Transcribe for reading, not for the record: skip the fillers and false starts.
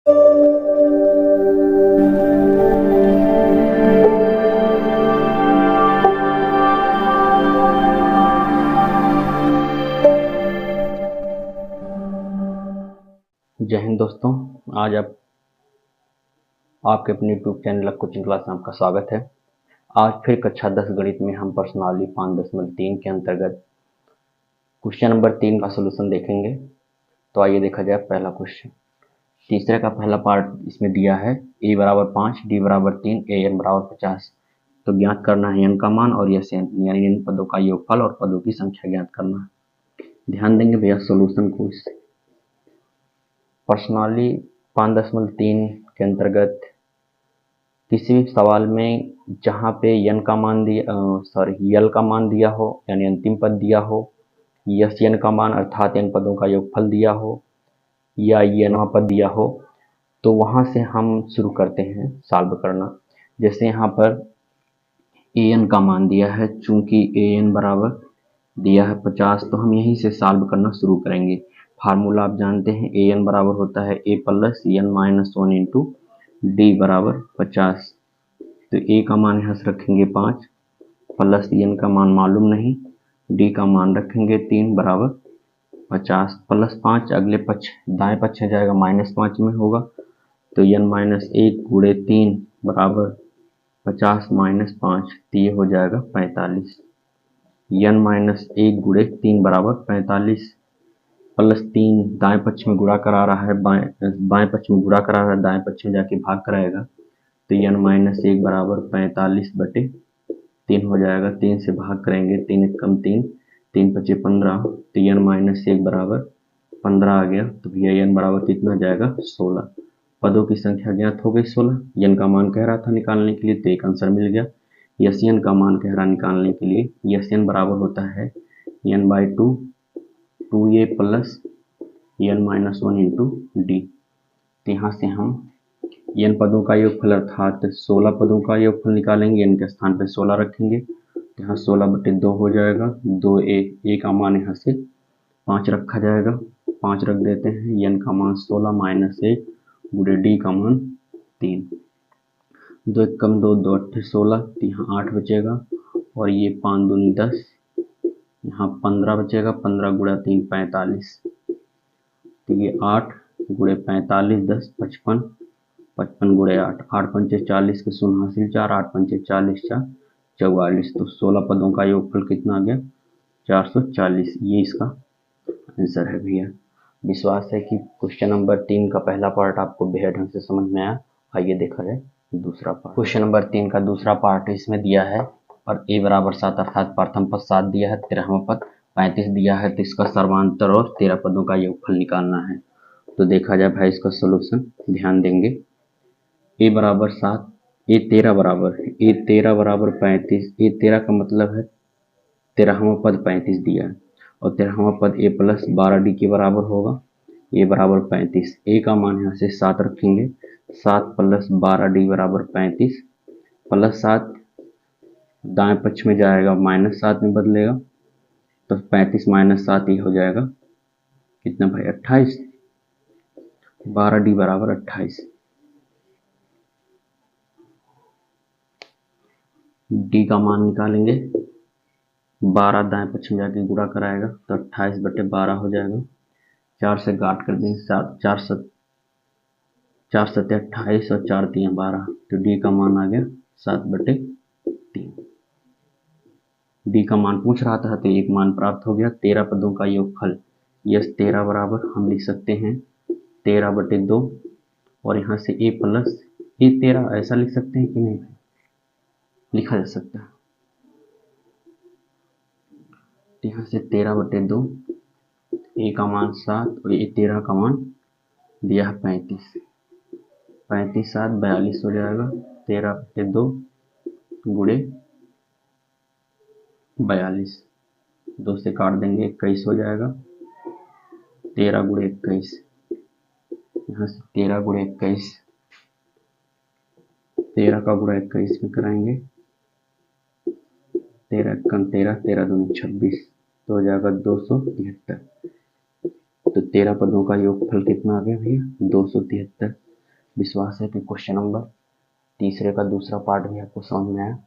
जय हिंद दोस्तों, आज आपके अपने यूट्यूब चैनल कोचिंग क्लास में आपका स्वागत है। आज फिर कक्षा 10 गणित में हम प्रश्नावली 5.3 के अंतर्गत क्वेश्चन नंबर 3 का सलूशन देखेंगे। तो आइए देखा जाए पहला क्वेश्चन। तीसरे का पहला पार्ट इसमें दिया है a बराबर 5, d बराबर 3, an बराबर 50। तो ज्ञात करना है n का मान और यस n यानी इन पदों का योगफल और पदों की संख्या ज्ञात करना है। ध्यान देंगे भैया सोल्यूशन को। इस प्रश्नावली 5.3 के अंतर्गत किसी भी सवाल में जहाँ पे यल का मान दिया हो यानी अंतिम पद दिया हो, यस n का मान अर्थात n पदों का योगफल दिया हो या n पद दिया हो, तो वहाँ से हम शुरू करते हैं सॉल्व करना। जैसे यहाँ पर an का मान दिया है, चूंकि an बराबर दिया है 50, तो हम यहीं से सॉल्व करना शुरू करेंगे। फार्मूला आप जानते हैं, an बराबर होता है a plus n minus 1 into D बराबर 50। तो a का मान यहाँ से रखेंगे 5 प्लस n का मान मालूम नहीं, d का मान रखेंगे 3 बराबर 50 प्लस 5 अगले पक्ष दाएं पक्ष में जाएगा -5 में होगा, तो n माइनस 1 गुणे 3 बराबर 50 माइनस 5, तो ये हो जाएगा 45। n माइनस 1 गुणे 3 बराबर 45 प्लस 3 दाएं पक्ष में गुणा करा रहा है, बाएं पक्ष में गुणा करा रहा है, दाएं पक्ष में जाके भाग कराएगा, तो n माइनस 1 बराबर 45 बटे 3 हो जाएगा। 3 से भाग करेंगे, 3 एक कम 3, 3 पचे 15, तो n माइनस 1 बराबर 15 आ गया। तो भैया n बराबर कितना जाएगा 16। पदों की संख्या ज्ञात हो गई 16। n का मान कह रहा था निकालने के लिए, तो एक आंसर मिल गया। यस n का मान कह रहा निकालने के लिए, यस n बराबर होता है n by 2 2a plus n minus 1 into D. तो यहाँ से हम n पदों का योगफल अर्थात 16 पदों का योगफल निकालेंगे। n के स्थान पे 16 रखेंगे, तो यहाँ 16 बटे 2 हो जाएगा। 2a का मान यहाँ से 5 रखा जाएगा, 5 रख देते हैं। n का मान 16 माइनस 1 गुणे d का मान 3, 2 एक कम 2, 2 अट्ठे 16, तो यहाँ 8 बचेगा और ये 5 दूनी 10, यहाँ 15 बचेगा। 15 गुणा 3 45, तो ये 8 गुणे 45 10 55, 55 गुणे 8, 8 पंचे 40 के शून्य हासिल 4, 8 पंचे 40 4 44। तो 16 पदों का योगफल कितना आ गया 440। ये इसका आंसर है भैया। विश्वास है कि क्वेश्चन नंबर 3 का पहला पार्ट आपको बेहद ढंग से समझ में आया। आइए देखा जाए दूसरा पार्ट। क्वेश्चन नंबर 3 का दूसरा पार्ट इसमें दिया है और a बराबर 7 अर्थात प्रथम पद 7 दिया है, 13वां पद 35 दिया है, तो इसका सर्वांतर और 13 पदों का योगफल निकालना है। तो देखा जाए भाई इसका सोल्यूशन। ध्यान देंगे, a बराबर 7, a 13 बराबर है, a 13 बराबर 35, a 13 का मतलब है 13वां पद 35 दिया है और 13वां पद a प्लस 12d के बराबर होगा, a बराबर 35। a का मान यहाँ से 7 रखेंगे, 7 प्लस 12d बराबर 35 प्लस 7 दाएं पक्ष में जाएगा -7 में बदलेगा, तो 35 माइनस 7 ये हो जाएगा कितना भाई 28, 12d बराबर 28। d का मान निकालेंगे, 12 दाएं पक्ष में जाके गुणा कराएगा, तो 28 बटे 12 हो जाएगा। 4 से गाँठ कर देंगे, 4 सत्ते 28 और 4 3 12, तो d का मान आ गया 7 बटे 3। d का मान पूछ रहा था तो एक मान प्राप्त हो गया। 13 पदों का योगफल, यस 13 बराबर हम लिख सकते हैं 13 बटे 2 और यहाँ से a प्लस a 13 ऐसा लिख सकते हैं कि नहीं लिखा जा सकता है। यहाँ से 13 बटे 2, a का मान 7 और a 13 का मान दिया है 35, 35 7 42 हो जाएगा। 13 बटे 2 गुणे 42, 2 से काट देंगे 21 हो जाएगा। 13 गुणे 21, यहाँ से 13 गुणे 21, 13 का गुणा 21 में कराएंगे, 13 कम 13, 13 दूनी 26, तो हो जाएगा 273। तो 13 पदों का योगफल कितना आ गया भैया 273। विश्वास है कि क्वेश्चन नंबर तीसरे का दूसरा पार्ट भी आपको समझ में आया।